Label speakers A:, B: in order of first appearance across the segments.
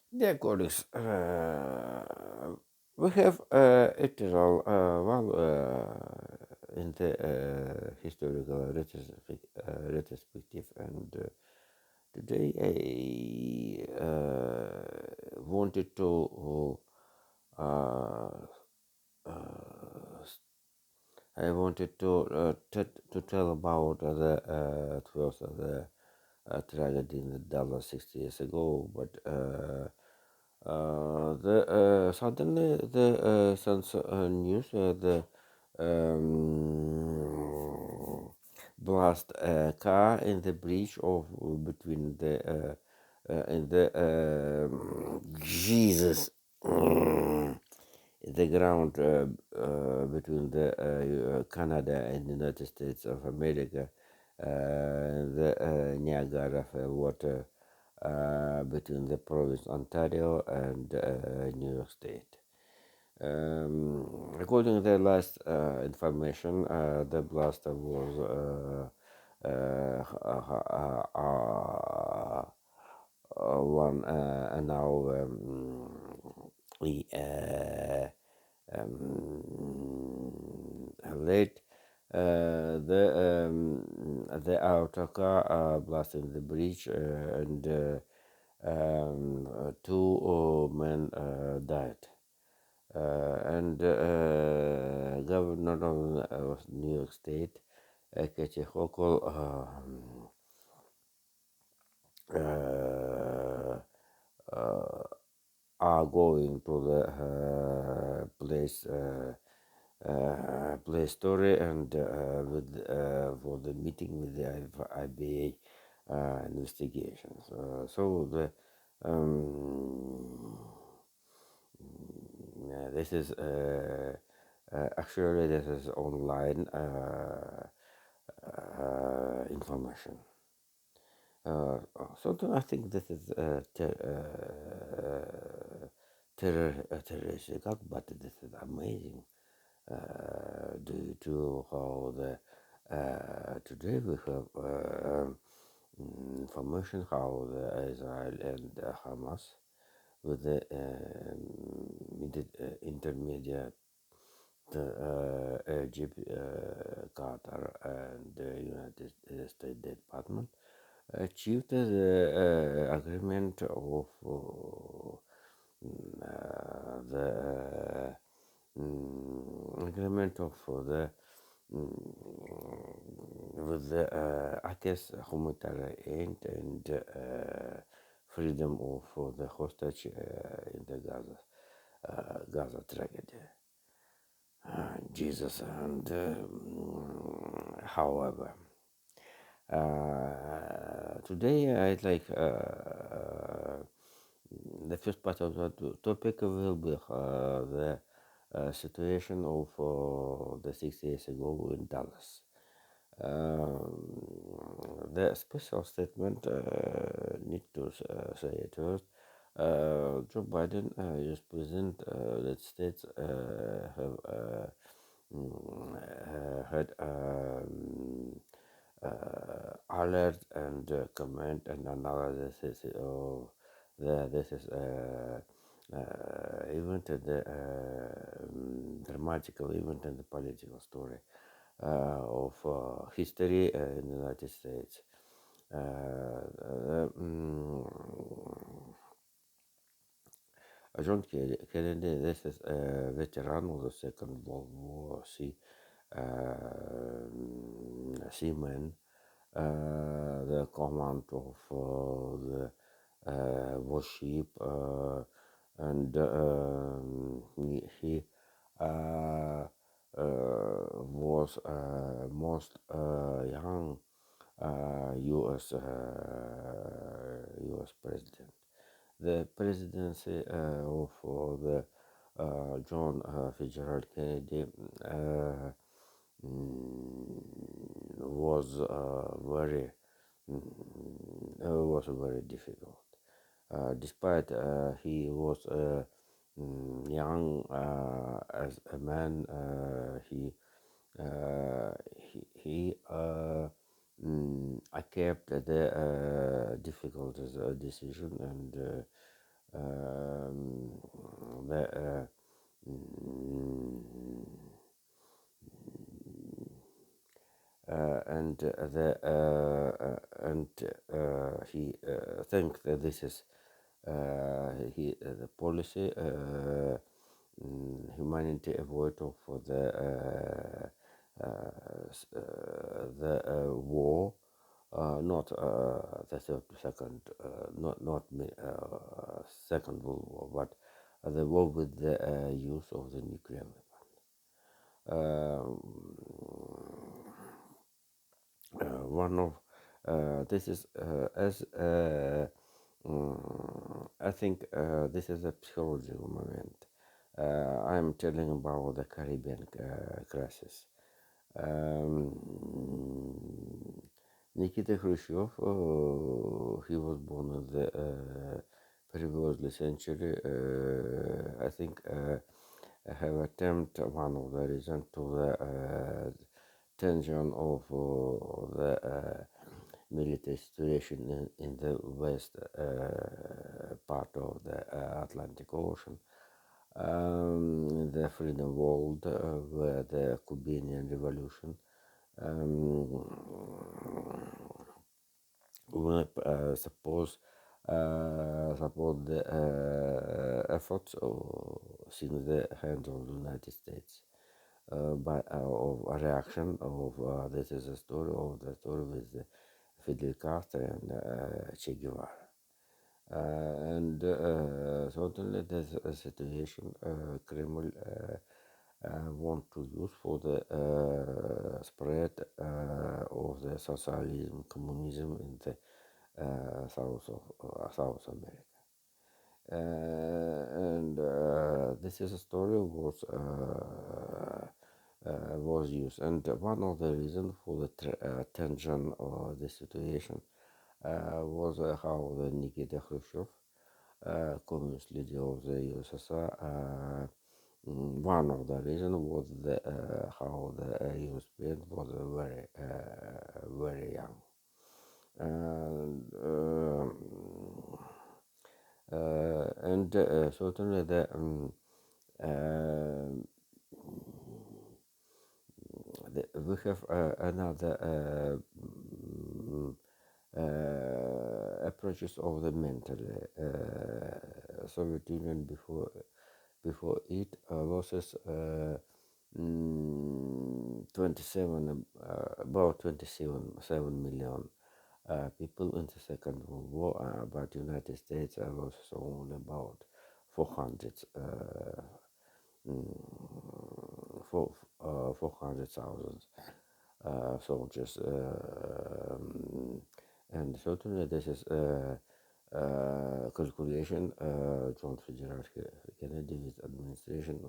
A: Dear colleagues, we have eternal in the historical retrospective, and today I wanted to uh, uh, to tell about the 12th of the tragedy in the Dallas 60 years ago, but suddenly the sense news the um, blast a car in the breach of between the in the Jesus the ground between the Canada and United States of America, the Niagara water between the province Ontario and New York State. According to the last information, the blaster was one now late the auto car blasted the bridge and two men died. And Governor of New York State, Kathy Hochul, uh, are going to the place story and with for the meeting with the IBA investigations. So the um, this is actually this is online information. I think this is terroristic, but this is amazing due to how the today we have information how the Israel and Hamas with the intermediate Egypt, Qatar, and the United States Department achieved the agreement of the agreement of the with the access humanitarian aid and freedom of the hostage in the Gaza tragedy. Jesus and however. Today, I'd like the first part of the topic will be the situation of the 6 years ago in Dallas. The special statement need to say it first. Joe Biden, U.S. President, United States have had alert and comment and analysis of this is event, the dramatical event and the political story of history in the United States. Uh, uh, mm, John Kennedy, this is a veteran of the Second World War, seaman, the command of the warship, and he uh, was most young U.S. president. The presidency of the John Fitzgerald Kennedy was very difficult. Despite he was young as a man, I kept the difficult decision and um, the mm, and the and he thinks that this is the policy humanity avoided for the war, not the second, second World War, but the war with the use of the nuclear weapon. One of this is as I think this is a psychological moment. I'm telling about the Caribbean crisis. Um, Nikita Khrushchev, he was born in the previously century. I think I have attempted one of the reasons to the tension of the military situation in the west part of the Atlantic Ocean, the freedom world, where the Cuban Revolution um, will support the efforts since the hands of the United States by of a reaction of this is a story of the story with Fidel Castro and Che Guevara. And certainly there's a situation Kremlin want to use for the spread of the socialism, communism in the South America. And this is a story was used, and one of the reasons for the tension of the situation was how the Nikita Khrushchev, communist leader of the USSR, one of the reasons was how the US president was very young, and certainly uh, we have another approaches of the mental Soviet Union before it losses 27 about 27 million people in the Second World War, but United States losses only about 400 for 400,000 soldiers, and certainly this is calculation John Fitzgerald Kennedy's administration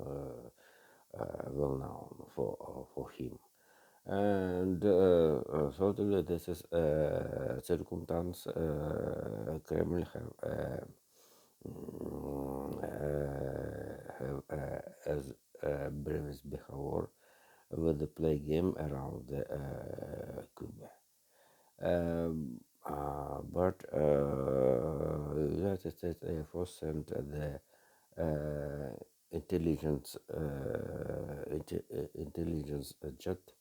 A: well known for him. And certainly this is circumstance Kremlin have as previous behavior with the play game around the Cuba. But United States Air Force sent the intelligence jet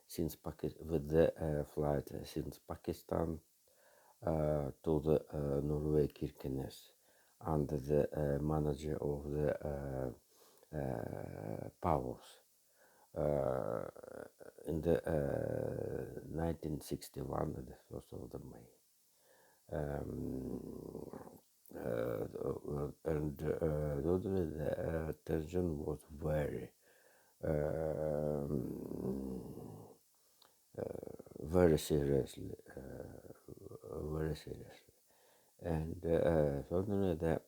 A: since with the flight since Pakistan to the Norway Kirkenes under the manager of the powers uh, in the 1961, the 1st of the May. And totally the tension was um, very seriously, very seriously, and certainly the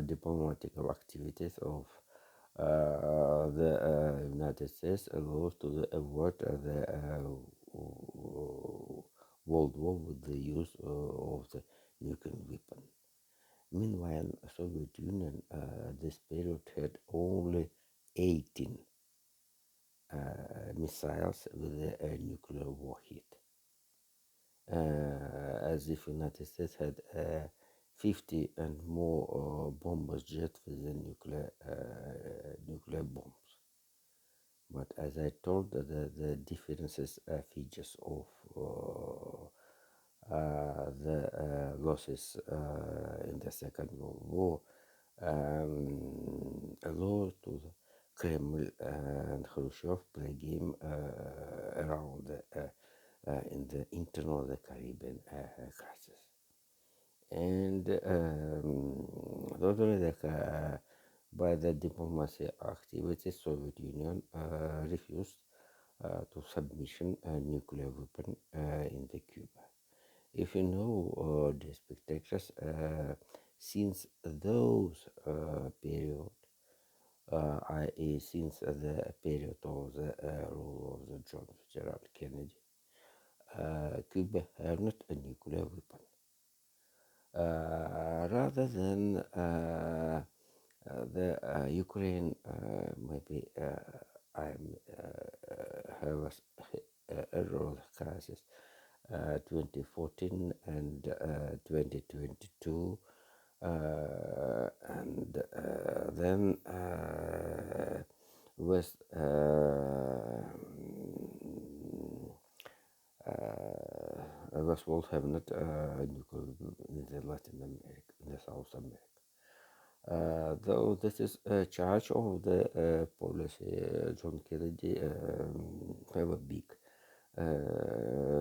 A: diplomatic activities of the United States goes to the avoid the World War with the use of the nuclear weapon. Meanwhile, Soviet Union this period had only 18 missiles with a nuclear warhead. as if United States had 50 and more bomber jets with the nuclear bombs. But as I told, the differences features of the losses in the Second World War allowed to the Kreml and Khrushchev play game around in the internal of the Caribbean crisis. And not only that, by the diplomacy activities, Soviet Union refused to submission a nuclear weapon in the Cuba. If you know the spectators, since those period, i.e. since the period of the rule of the John Fitzgerald Kennedy, Cuba have not a nuclear weapon. Rather than the Ukraine, maybe I'm have a role crisis 2014 and 2022, and then West West world have not nuclear in the Latin America, in the South America. Though this is a charge of the policy, John Kennedy have a big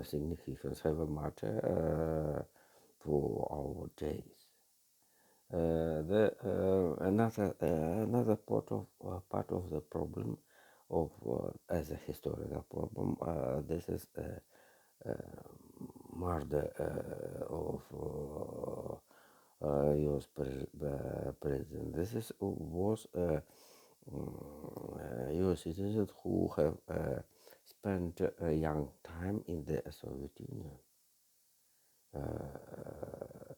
A: significance, have a matter for our days. Another part of the problem of as a historical problem, this is murder of U.S. president. This is was U.S. citizens who have spent a young time in the Soviet Union,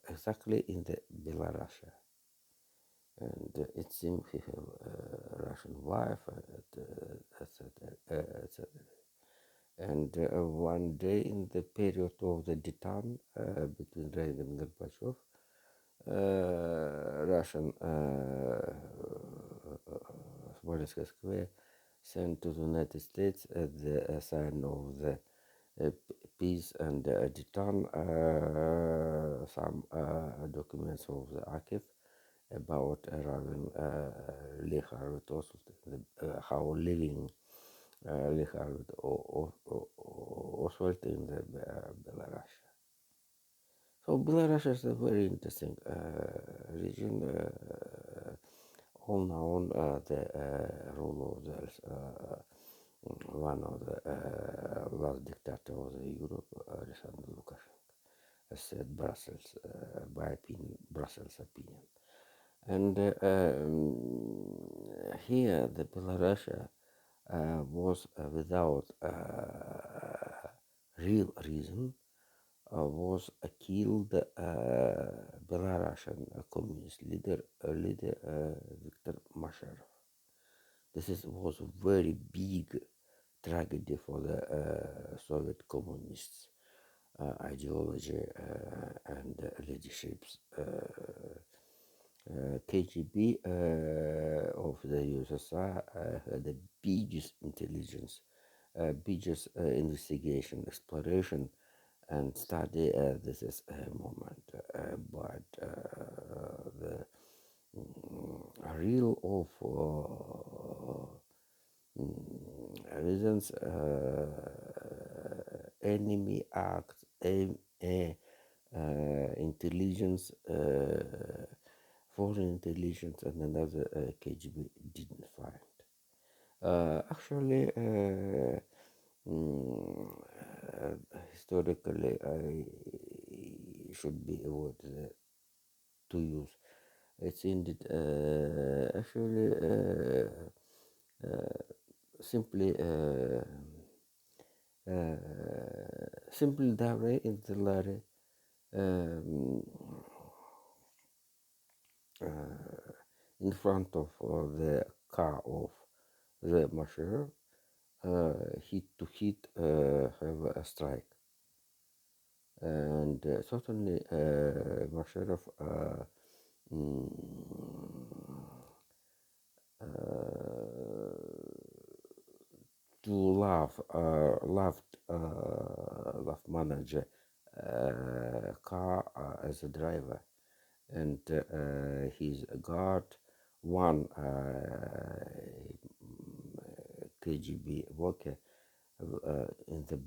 A: exactly in the Belarus. And it seems he have a Russian wife, etc., etc. And one day in the period of the detan between Reagan and Gorbachev, Russian Smolensk Square sent to the United States as the sign of the peace and detan some documents of the archive about Raven Lee Harvey Oswald, how living Lee Harvey Oswald in the Belarus. So Belarus is a very interesting region, all known the rule of the one of the last dictator of the Europe, Alexander Lukashenko, as said Brussels, by opinion, Brussels opinion. And here the Belarus was without real reason was killed Belarusian communist leader Viktor Masharov. Was a very big tragedy for the Soviet communists ideology and leaderships. KGB of the USSR had the biggest intelligence, biggest investigation, exploration, and study this is a moment. But the real of reasons enemy acts, intelligence, foreign intelligence, and another KGB didn't find. Actually, historically, I should be able to use. It's indeed actually simply simply diary in the diary in front of the car of the marshal hit to hit have a strike. and certainly Musharraf mm, to loved manager car as a driver, and he's got one KGB worker in the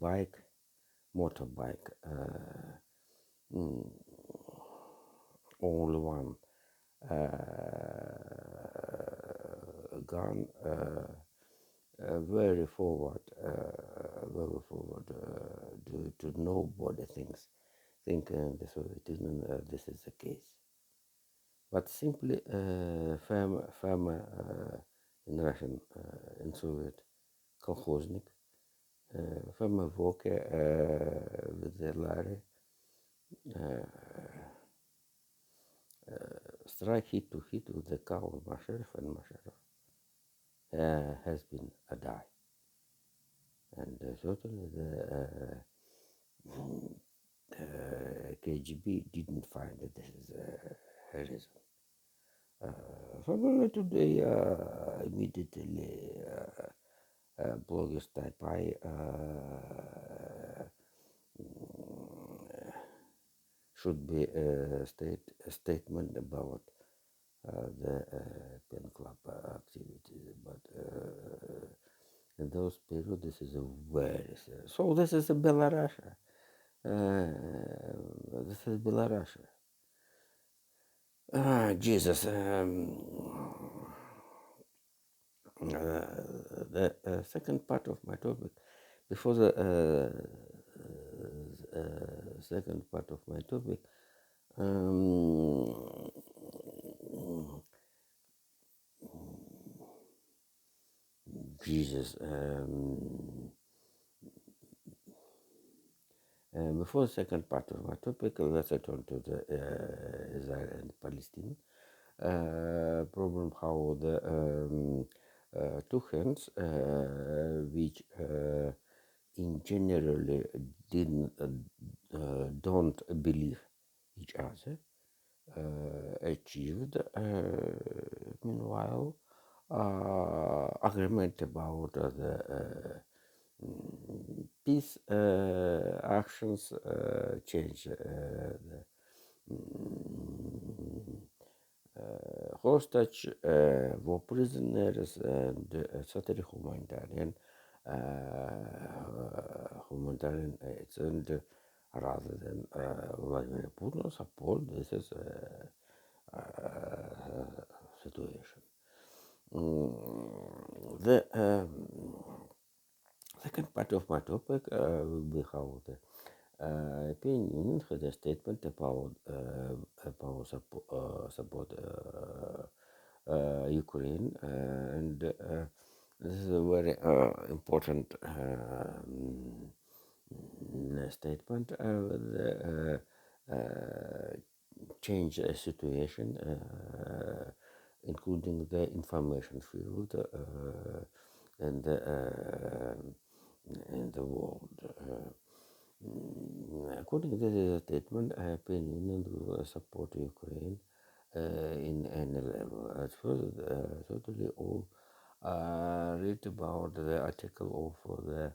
A: motorbike, mm, only one gun, very forward to nobody think the Soviet Union this is the case, but simply farmer in Russian in Soviet колхозник, farmer worker with the lorry, strike hit to hit with the car of Masharov, and Masharov has been a die. And certainly the KGB didn't find that this is a reason. Certainly today, immediately, bloggers type I should be a statement about the pen club activities, but in those periods, this is a very serious. So this is a Belarus. This is Belarus. Jesus. The second part of my topic, before the second part of my topic, um, Jesus. Before the second part of my topic, let's return to the Israel and Palestine problem. How the two hands, which in generally didn't don't believe each other, achieved meanwhile agreement about the peace actions, change the hostage, war prisoners, and certainly humanitarian aids, and rather than Vladimir Putin support this is situation. The second part of my topic will be how the European Union had a statement about support Ukraine, and this is a very important statement. Change the situation, including the information field and in the world. According to the statement, European Union will support Ukraine in any level. At first, totally all read about the article of the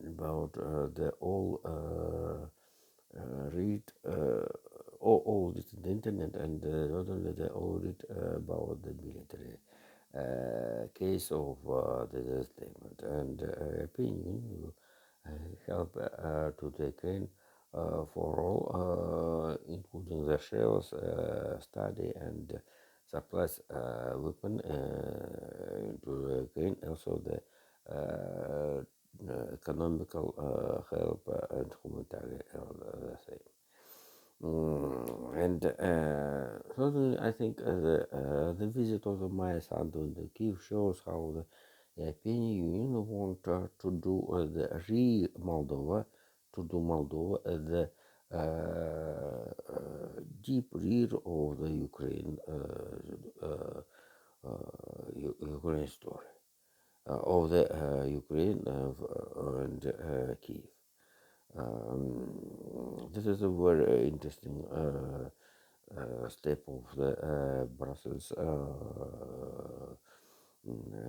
A: about the all read all this on the internet, and not only they all read about the military case of the statement, and opinion will help to the Ukraine for all, including the shells, study and supplies weapon to the Ukraine, also the economical help and humanitarian help, the same. And certainly, I think the visit of the Maya Sandu in the Kiev shows how the European Union want to do the re-Moldova, to do Moldova the deep rear of the Ukraine story of the Ukraine and Kiev. This is a very interesting step of the Brussels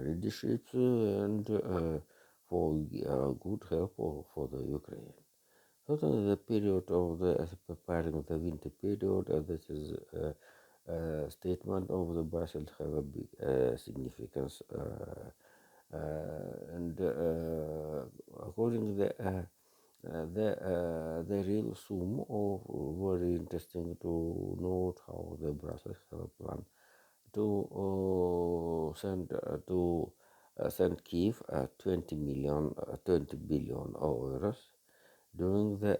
A: leadership and for good help for the Ukraine. Certainly, the period of the preparing the winter period, this is statement of the Brussels have a big significance, and according to the real sum of very interesting to note how the Brussels have a plan to send Kiev 20 billion euros during the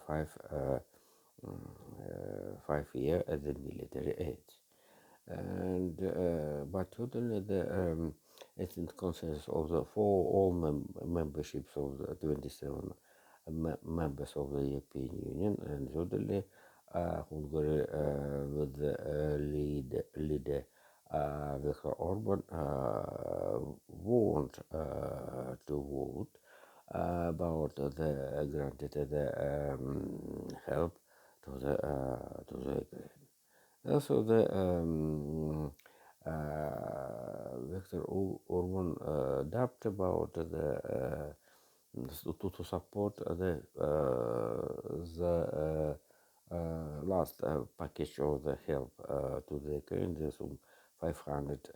A: 5 year as a military aid. And but totally the ethnic consensus of the for all memberships of the 27 members of the European Union, and totally Hungary with the leader Viktor Orban want to vote about the granted the help to the Ukraine. Also, the Viktor Orban doubt about to support the last package of the help to the Ukraine, the sum 500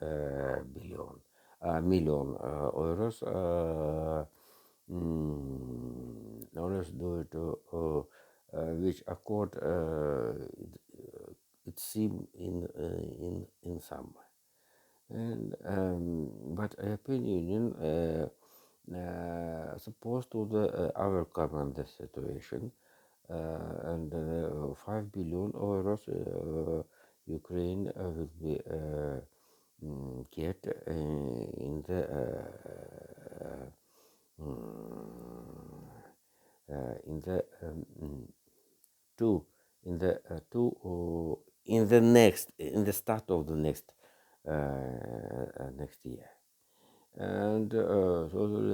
A: million euros. Let's do it, which accord it seemed in some way. And but European Union supposed to overcome the situation, and 5 billion euros Ukraine will be get in the in the two in the two in the next in the start of the next year, and so the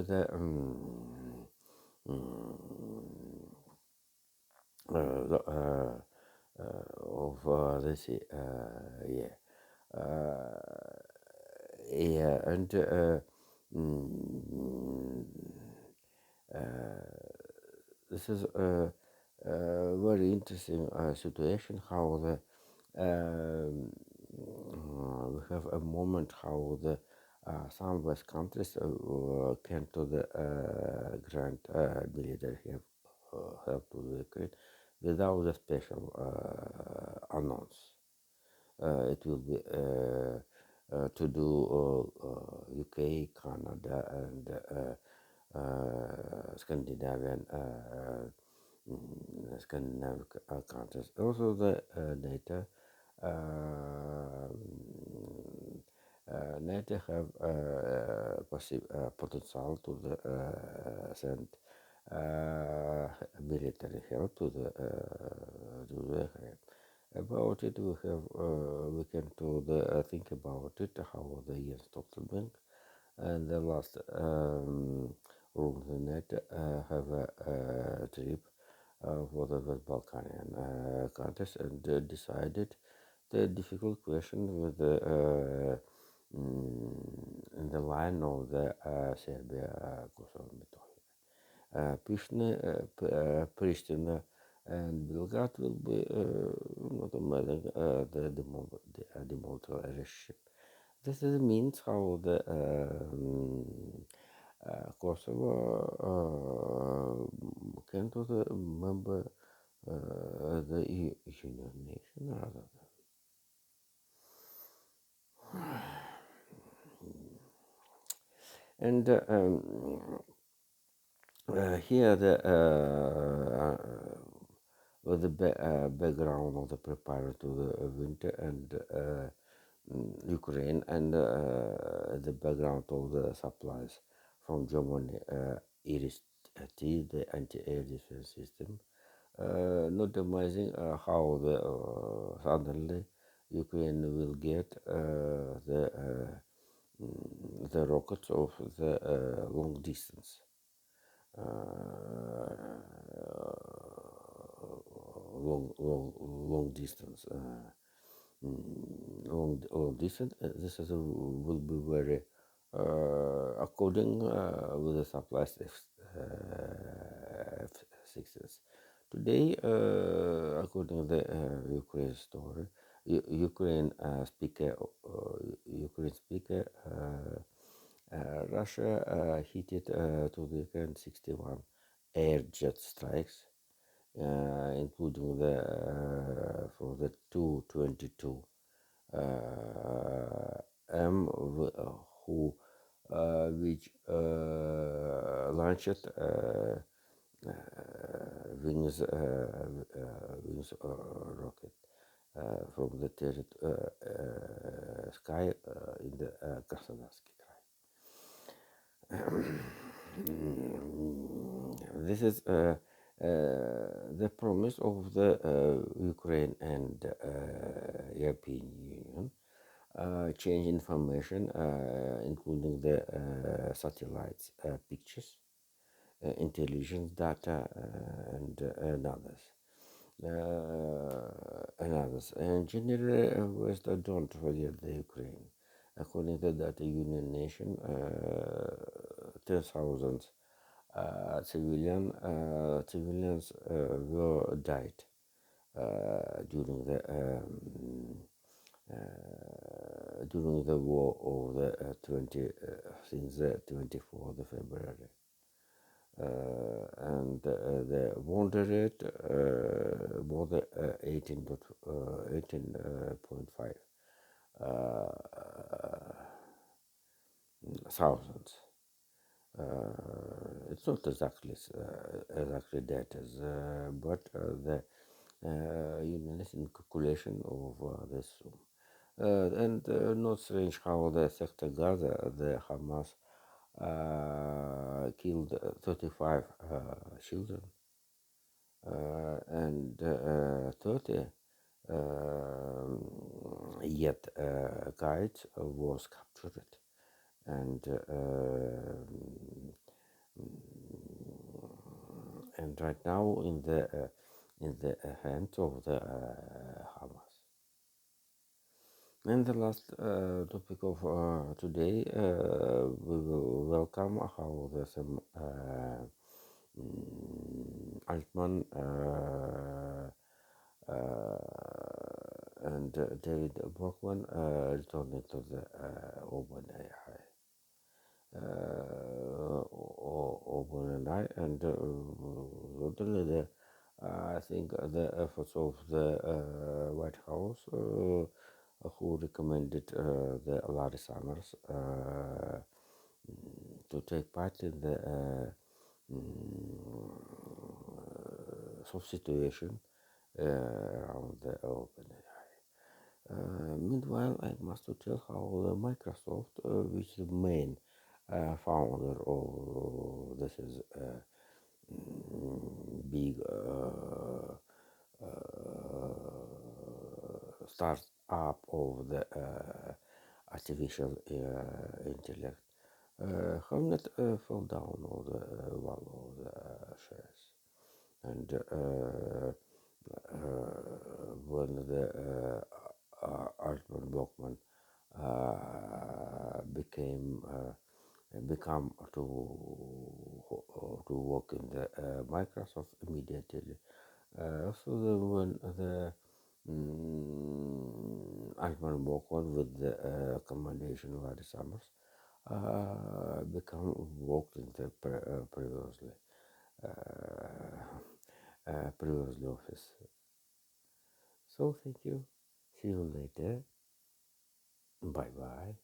A: of this year. Yeah, and mm, this is a very interesting situation how the we have a moment how the some West countries came to the grant military help to the Ukraine without a special announce. It will be to do UK, Canada, and Scandinavian Scandinavian countries. Also, the NATO. NATO have potential to the send military help to the about it. We have we can to the think about it how the Jens Stoltenberg and the last room the net have a trip for the West Balkanian countries and decided the difficult question with the in the line of the Serbia Kosovo Pristina and Belgrade will be not among the democratic relationship. This is means how the Kosovo came to the member the United Nations rather. And here the with the background of the prepare to the winter and Ukraine and the background of the supplies from Germany, Iris-T, the anti-air defense system, not amazing how suddenly Ukraine will get the rockets of the long distance, uh, long distance. Long distance. This is will be very according with the supplies F-16s. Today, according to the Ukraine story, Ukraine speaker, Ukraine speaker, Russia hit it to the Ukraine 61 air jet strikes, including the for the 222 who which launched wings wings rocket from the sky in the Krasnodarsky This is the promise of the Ukraine and European Union. Change information, including the satellites, pictures, intelligence data, and others. And generally, West don't forget the Ukraine. According to Data Union Nation, 10,000 civilians were died during the war of the 20 since the 24th of February. And the wounded rate more than 18.5 thousands. It's not exactly data, but the in calculation of this sum. And not strange how the sector Gaza, the Hamas, killed 35 children and 30 yet guides was captured and right now in the hands of the Hamas. And the last topic of today, we will welcome how the some Altman and David Brockman returning to the OpenAI. OpenAI and totally I think the efforts of the White House who recommended the Larry Summers to take part in the situation around the OpenAI. Meanwhile, I must to tell how Microsoft, which is the main founder of this is big start up of the artificial intellect have not fell down of the value of the shares and when the Altman Blockman become to work in the Microsoft immediately. So when the Altman Blockman with the accommodation of Larry Summers become worked in the previously office. So thank you. See you later. Bye bye.